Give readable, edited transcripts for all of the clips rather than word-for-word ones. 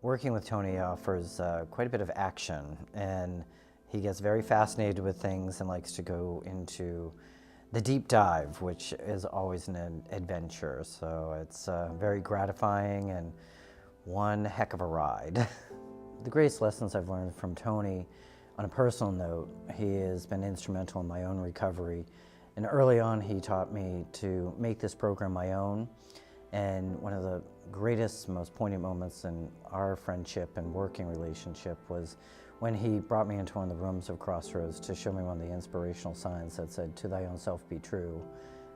Working with Tony offers quite a bit of action, and he gets very fascinated with things and likes to go into the deep dive, which is always an adventure. So it's very gratifying and one heck of a ride. The greatest lessons I've learned from Tony, on a personal note, he has been instrumental in my own recovery. And early on, he taught me to make this program my own. And one of the greatest, most poignant moments in our friendship and working relationship was when he brought me into one of the rooms of Crossroads to show me one of the inspirational signs that said, "To thy own self be true."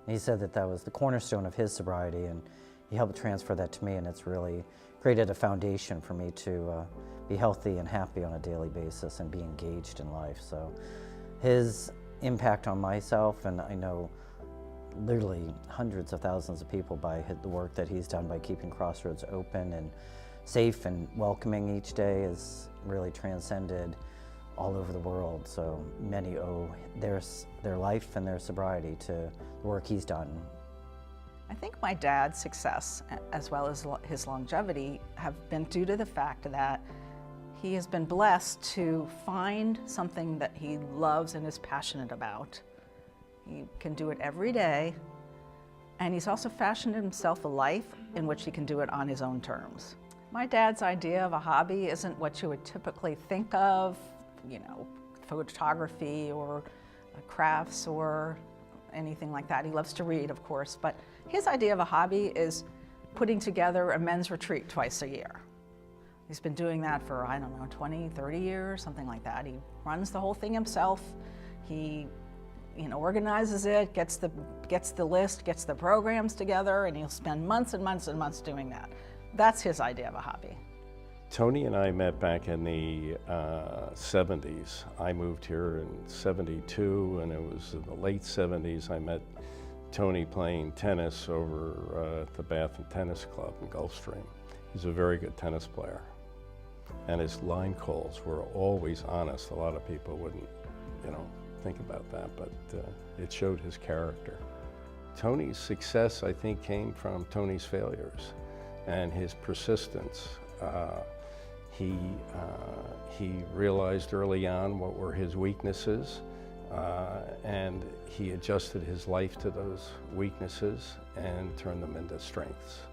And he said that that was the cornerstone of his sobriety, and he helped transfer that to me, and it's really created a foundation for me to be healthy and happy on a daily basis and be engaged in life. So his impact on myself, and I know literally hundreds of thousands of people by the work that he's done by keeping Crossroads open and safe and welcoming each day, is really transcended all over the world. So many owe their life and their sobriety to the work he's done. I think my dad's success, as well as his longevity, have been due to the fact that he has been blessed to find something that he loves and is passionate about. He can do it every day, and he's also fashioned himself a life in which he can do it on his own terms. My dad's idea of a hobby isn't what you would typically think of, photography or crafts or anything like that. He loves to read, of course, but his idea of a hobby is putting together a men's retreat twice a year. He's been doing that for, 20, 30 years, something like that. He runs the whole thing himself. He organizes it, gets the list, gets the programs together, and he'll spend months and months and months doing that. That's his idea of a hobby. Tony and I met back in the 70s. I moved here in 72, and it was in the late 70s I met Tony playing tennis over at the Bath and Tennis Club in Gulfstream. He's a very good tennis player, and his line calls were always honest. A lot of people wouldn't, think about that, but it showed his character. Tony's success, I think, came from Tony's failures and his persistence. He realized early on what were his weaknesses, and he adjusted his life to those weaknesses and turned them into strengths.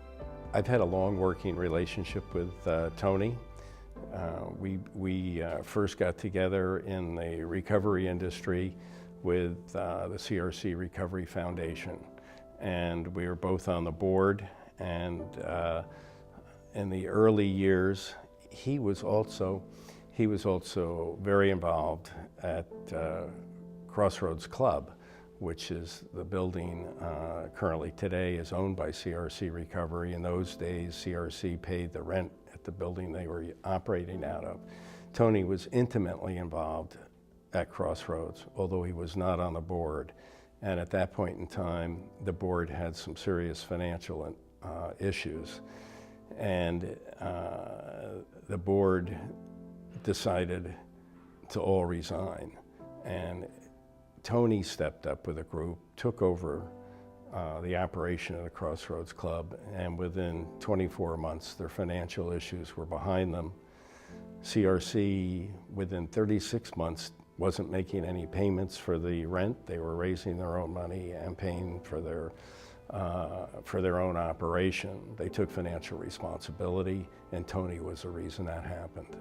I've had a long working relationship with Tony. We first got together in the recovery industry with the CRC Recovery Foundation, and we were both on the board. And in the early years, he was also very involved at Crossroads Club, which is the building currently today is owned by CRC Recovery. In those days, CRC paid the rent at the building they were operating out of. Tony was intimately involved at Crossroads, although he was not on the board. And at that point in time, the board had some serious financial issues. And the board decided to all resign. And Tony stepped up with a group, took over the operation of the Crossroads Club, and within 24 months, their financial issues were behind them. CRC, within 36 months, wasn't making any payments for the rent. They were raising their own money and paying for their own operation. They took financial responsibility, and Tony was the reason that happened.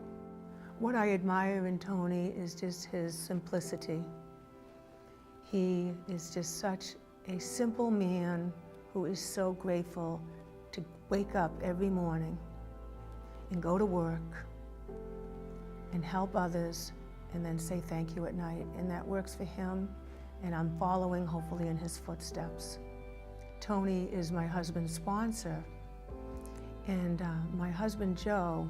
What I admire in Tony is just his simplicity. He is just such a simple man who is so grateful to wake up every morning and go to work and help others and then say thank you at night. And that works for him, and I'm following hopefully in his footsteps. Tony is my husband's sponsor, and my husband Joe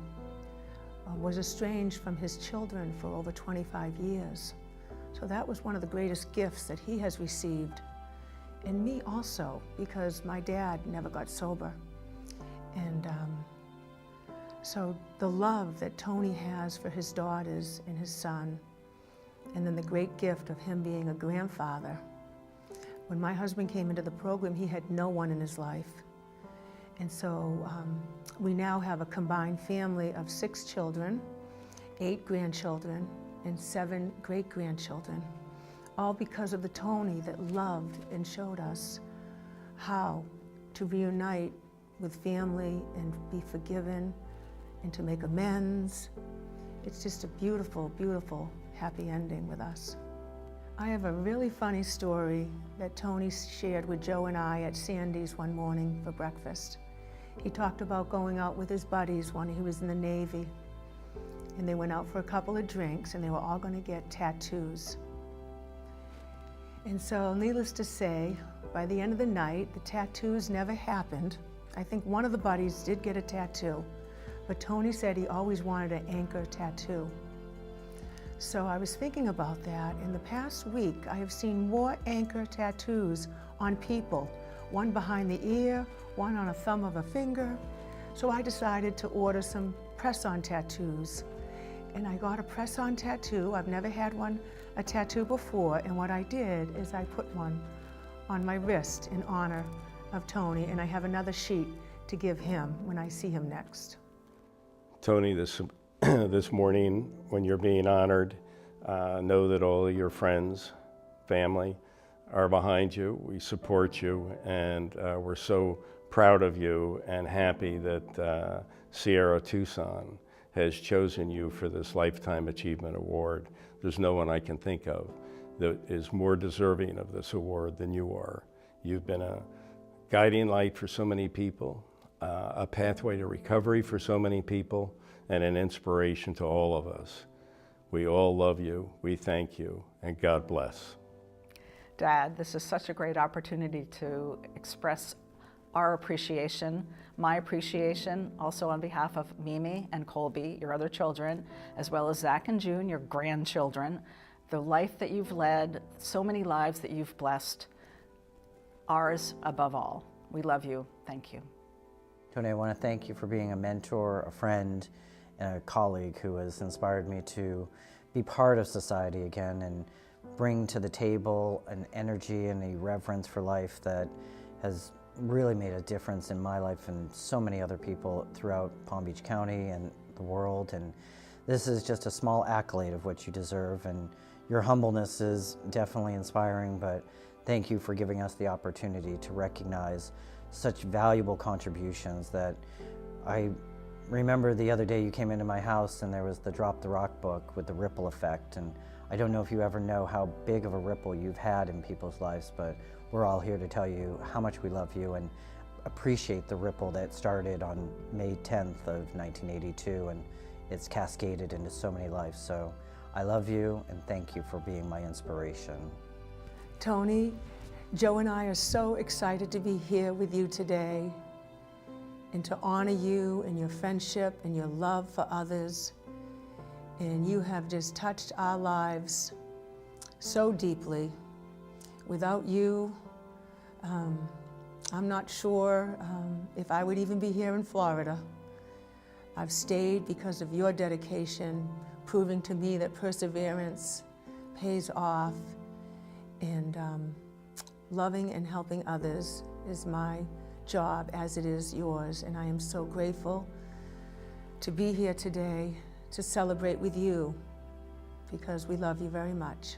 was estranged from his children for over 25 years. So that was one of the greatest gifts that he has received, and me also, because my dad never got sober. And so the love that Tony has for his daughters and his son, and then the great gift of him being a grandfather. When my husband came into the program, he had no one in his life. And so we now have a combined family of 6 children, 8 grandchildren, and 7 great-grandchildren, all because of the Tony that loved and showed us how to reunite with family and be forgiven and to make amends. It's just a beautiful, beautiful, happy ending with us. I have a really funny story that Tony shared with Joe and I at Sandy's one morning for breakfast. He talked about going out with his buddies when he was in the Navy. And they went out for a couple of drinks and they were all going to get tattoos. And so, needless to say, by the end of the night, the tattoos never happened. I think one of the buddies did get a tattoo, but Tony said he always wanted an anchor tattoo. So I was thinking about that. In the past week, I have seen more anchor tattoos on people, one behind the ear, one on a thumb of a finger. So I decided to order some press-on tattoos. And I got a press-on tattoo. I've never had a tattoo before, and what I did is I put one on my wrist in honor of Tony, and I have another sheet to give him when I see him next. Tony, this morning when you're being honored, know that all of your friends, family are behind you. We support you, and we're so proud of you and happy that Sierra Tucson has chosen you for this Lifetime Achievement Award. There's no one I can think of that is more deserving of this award than you are. You've been a guiding light for so many people, a pathway to recovery for so many people, and an inspiration to all of us. We all love you, we thank you, and God bless. Dad, this is such a great opportunity to express our appreciation, my appreciation, also on behalf of Mimi and Colby, your other children, as well as Zach and June, your grandchildren, the life that you've led, so many lives that you've blessed, ours above all. We love you. Thank you. Tony, I want to thank you for being a mentor, a friend, and a colleague who has inspired me to be part of society again and bring to the table an energy and a reverence for life that has really made a difference in my life and so many other people throughout Palm Beach County and the world. And this is just a small accolade of what you deserve, and your humbleness is definitely inspiring, but thank you for giving us the opportunity to recognize such valuable contributions. That I remember the other day you came into my house and there was the Drop the Rock book with the ripple effect, and I don't know if you ever know how big of a ripple you've had in people's lives, but we're all here to tell you how much we love you and appreciate the ripple that started on May 10th of 1982, and it's cascaded into so many lives. So I love you and thank you for being my inspiration. Tony, Joe and I are so excited to be here with you today and to honor you and your friendship and your love for others. And you have just touched our lives so deeply. Without you, I'm not sure if I would even be here in Florida. I've stayed because of your dedication, proving to me that perseverance pays off, and loving and helping others is my job as it is yours. And I am so grateful to be here today to celebrate with you, because we love you very much.